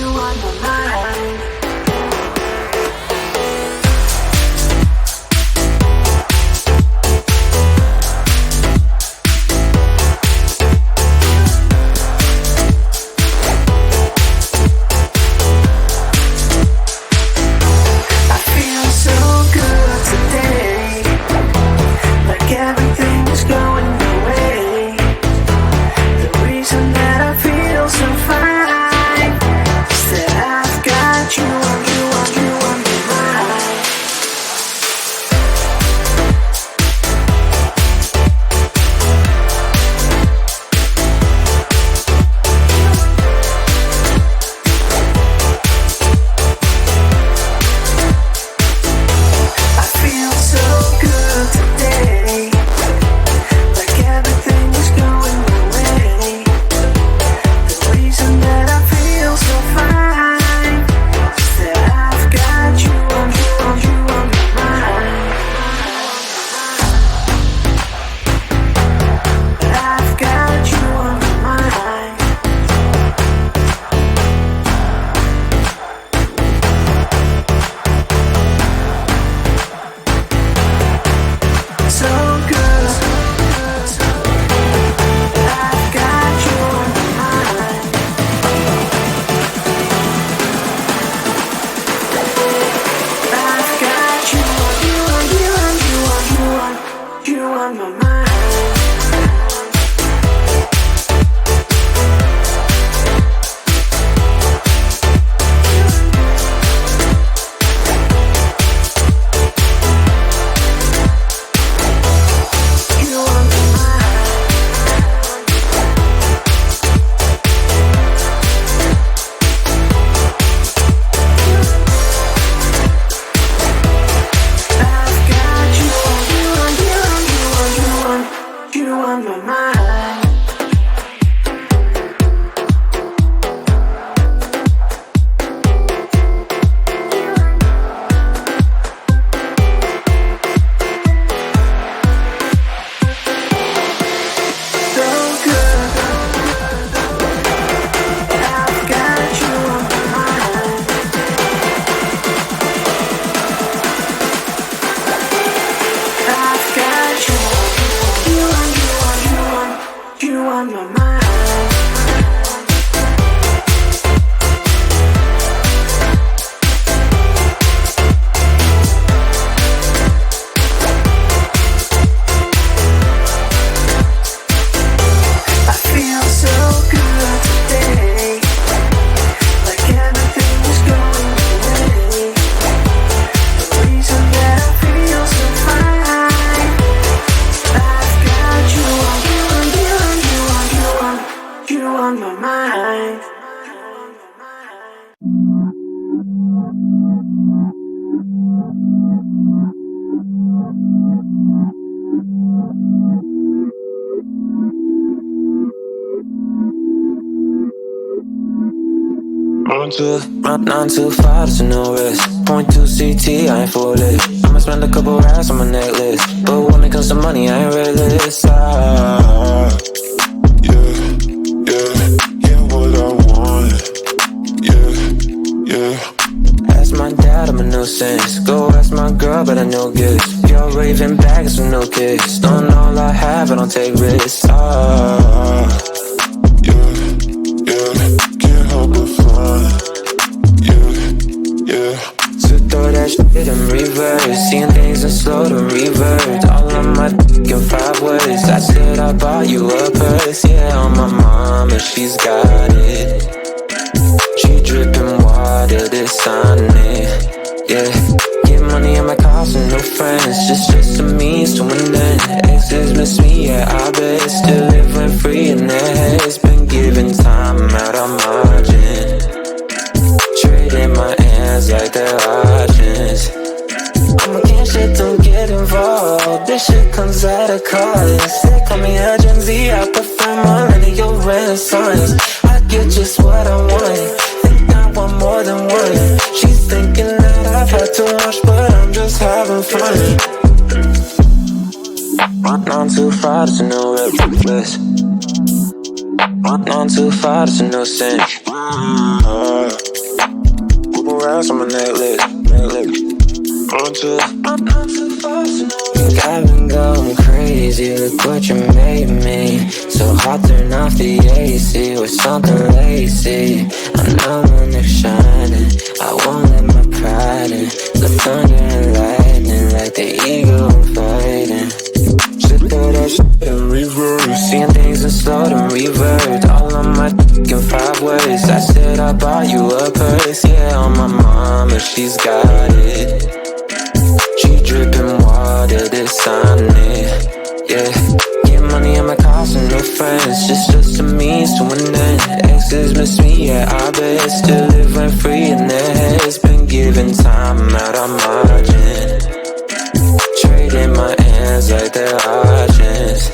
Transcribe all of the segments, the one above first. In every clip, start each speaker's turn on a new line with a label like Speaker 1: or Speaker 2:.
Speaker 1: on my mind. I feel so good today, like everything is going my way. The reason that I feel so fine is that I've got you on, you on, you on my mind. I feel so good today, like everything is going my way. The reason that I feel so fine is that I've got you on, you on, you on my mind. I've got you on my mind. So good. I've got you on my mind. I've got you on, you on, you on, you on, you on, you on my mind. You on my mind. I've got you on, you on, you on, you on, you on, you on my mind. So good. I've got you on my mind. I've got you on, you on, you on, you on my mind. I feel so good today, like everything is going my way. The reason that I feel so fine, I've got you on, you on, you on, you on, you on, you on my mind.
Speaker 2: Nine to five, there's no risk. Point 2 CT, I ain't for it. I'ma spend a couple racks on my necklace, but when it comes to money, I ain't realist. Yeah, what I want. Yeah. Ask my dad, I'm a nuisance. Go ask my girl, but I know gifts. You're raving bags with no kicks. Don't know all I have, I don't take risks. Can't help but fly. Yeah. So throw that shit in reverse, seeing things in slow to revert. All of my in 5 words. I said I bought you a purse. Yeah, on my mama, she's got it. She dripping water, this on it. Yeah, get money in my cars and no friends. Just a means to an end. Exes miss me, yeah, I bet. Still living free in their heads. Been giving time out of margin. Trading my hands like they're options. I'm against shit, don't get involved. This shit comes at a cost. They call me a Gen Z, I prefer millennial renaissance. I get just what I want. Think I want more than one. She's thinking that I've had too much, but I'm just having fun. On too far, it's a no reckless. On too far, it's a no sin. to. I'm supposed to know. I've been going crazy, look what you made me. So hot, turn off the AC with something lazy. I know when they're shining, I won't let my pride in. The thunder and lightning, like the eagle fighting. Shit through that shit in reverse, seeing things in slow to revert. All on my fucking 5 words. I said I bought you a purse, yeah, on my mama, she's got it. She dripping water, this on it, yeah. Get money in my cars and no friends, just a means to an end. Exes miss me, yeah, I bet. Still live rent free in their heads. Been giving time out on margin, trading my hands like they're auctions.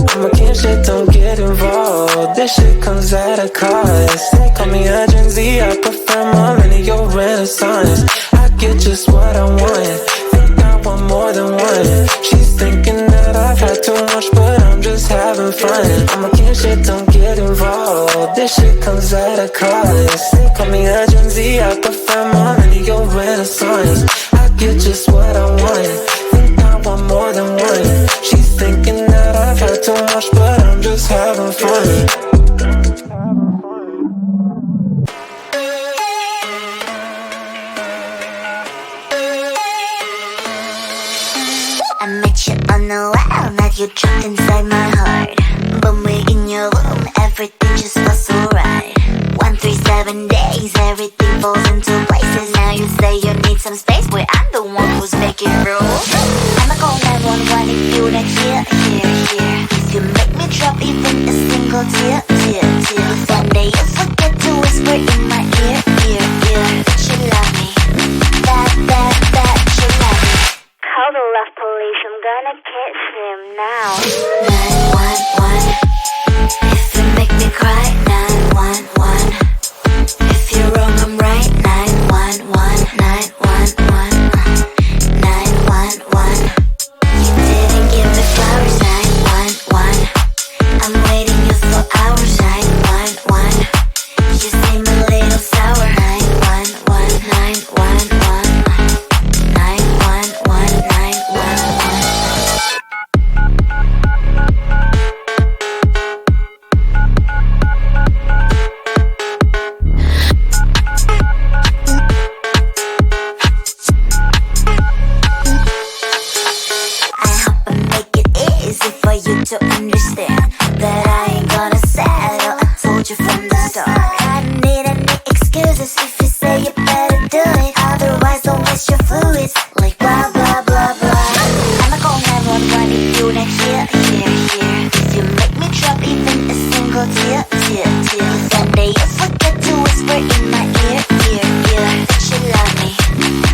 Speaker 2: I'm a king, shit, don't get involved. This shit comes at a cost. They call me a Gen Z, I prefer millennial renaissance. I get just what I want, think I want more than one. She's thinking that I've had too much, but I'm just having fun. I'm a king, shit, don't get involved. This shit comes at a cost. They call me a Gen Z, I prefer millennial renaissance. I get just what I want, think I want more than one. She's thinking that I've had too much, but I'm just having fun.
Speaker 3: I met you on the wall, now you're trapped inside my heart. But we're in your room, everything just feels so right. 137 days, everything falls into places. Now you say you need some space, where I'm the one who's making rules. I'ma call 911 if you not here. If you make me drop even a single tear. One day you forget to whisper in my ear. That you love me, that you love me. Call the love police, I'm gonna kiss him now. 911, if you make me cry. 911, if you're wrong, I'm right. 911, 911, 911. You didn't give me flowers. 911, I'm waiting you for hours. 911, you seem a little sour. 911, 911, 911, 911. To understand that I ain't gonna settle. I told you from the start. I don't need any excuses if you say you better do it. Otherwise, don't waste your fluids. Like blah blah blah blah. I'ma call 911 if you not here. If you make me drop even a single tear. One day you forget to whisper in my ear. That you love me.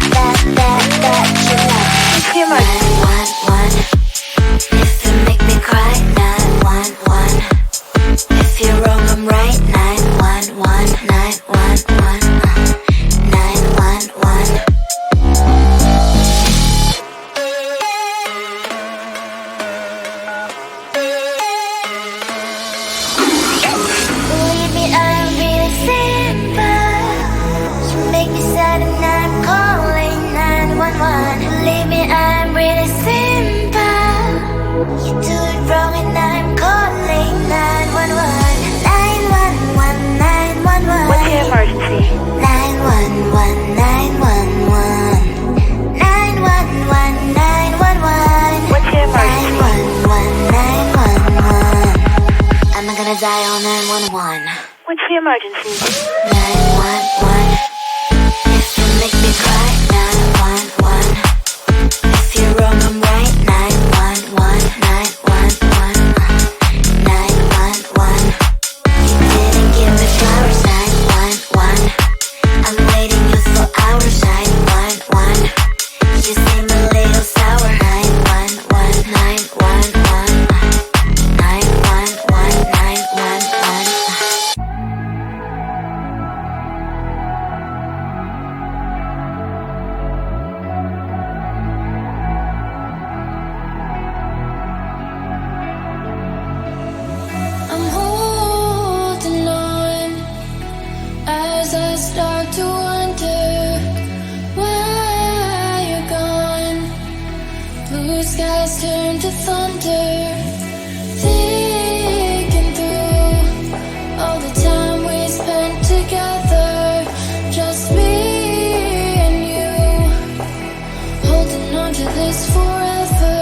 Speaker 3: That you love me. 911. If you make me cry. 911, if you're wrong, I'm right. 911, 911, 911. Believe me, I'm really simple. You make me sad and I'm calling 911. Believe me, I'm really simple. You do it wrong and I'm calling 911. 911, 911. What's your emergency? 911, 911. 911, 911. What's your emergency? 911, 911. I'm not gonna die on 911. What's the emergency? 911. If you make me cry. 911. If you're wrong, I'm right. 911, 911, 911. You didn't give me flowers. 911. I'm waiting you for hours. 911. You seem a little sour. 911, 911, 911, 911.
Speaker 4: I'm holding on as I start to wonder why you're gone. turn to thunder, thinking through all the time we spent together, just me and you, holding on to this forever.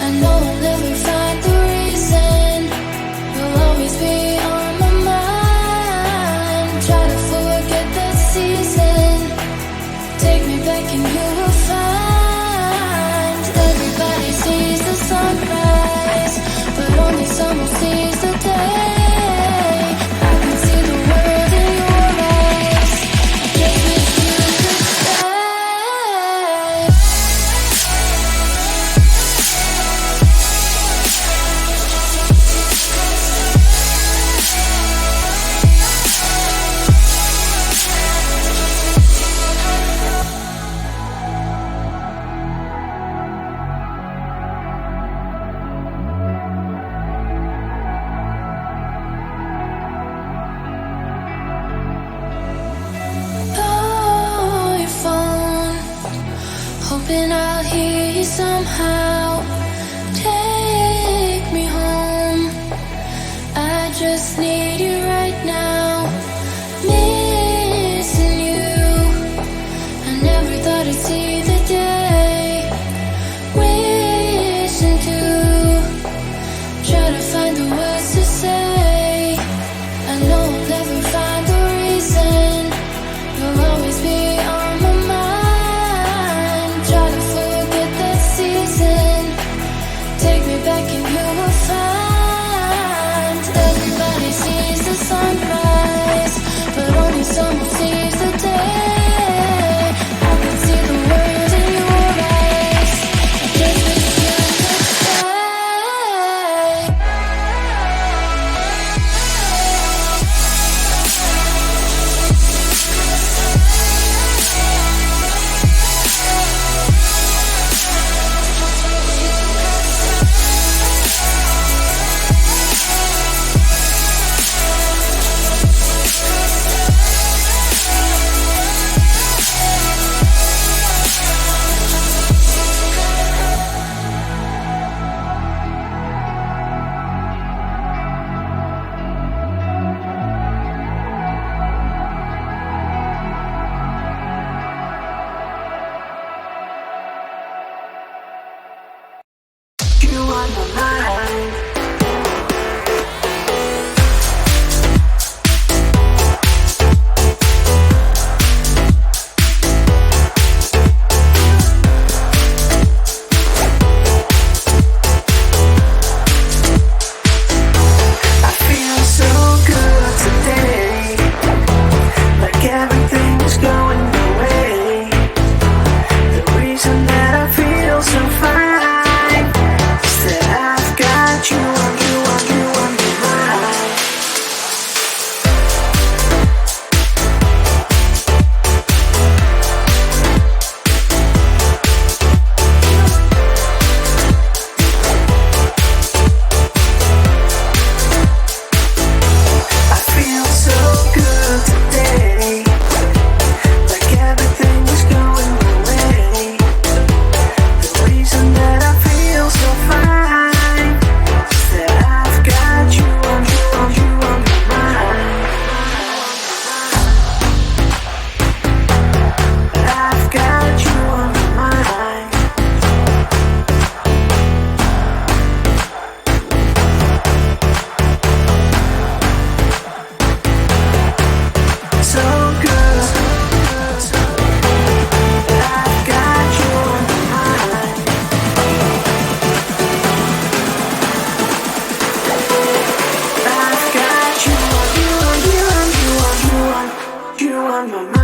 Speaker 4: I know I'll never find the reason, you'll always be on my mind. Try to forget that season, take me back and you will find. Everybody sees the sunrise, but only someone sees the day. I can see the world in your eyes, I just wish you could stay. Call your phone, hoping I'll hear you somehow. Take me home, I just need you right now. Missing you, I never thought I'd see the day. Wishing to try to find the words to say. I know I'll never find the reason, you'll always be on my mind. Try to forget that season, take me back and you will find. Everybody sees the sunrise, but only someone sees the day. I can see the world in your eyes, I just wish you could stay.
Speaker 1: You on my mind. I feel so good today, like everything's going my way. The reason that I feel so fine is that I've got you on, you on, you on my mind. I feel so good today, like everything's going my way. The reason that I feel so fine is that I've got you on, you on, you on my mind. I've got you on my mind. So good. I've got you on my mind. I've got you on, you on, you on, you on, you on, you on my mind.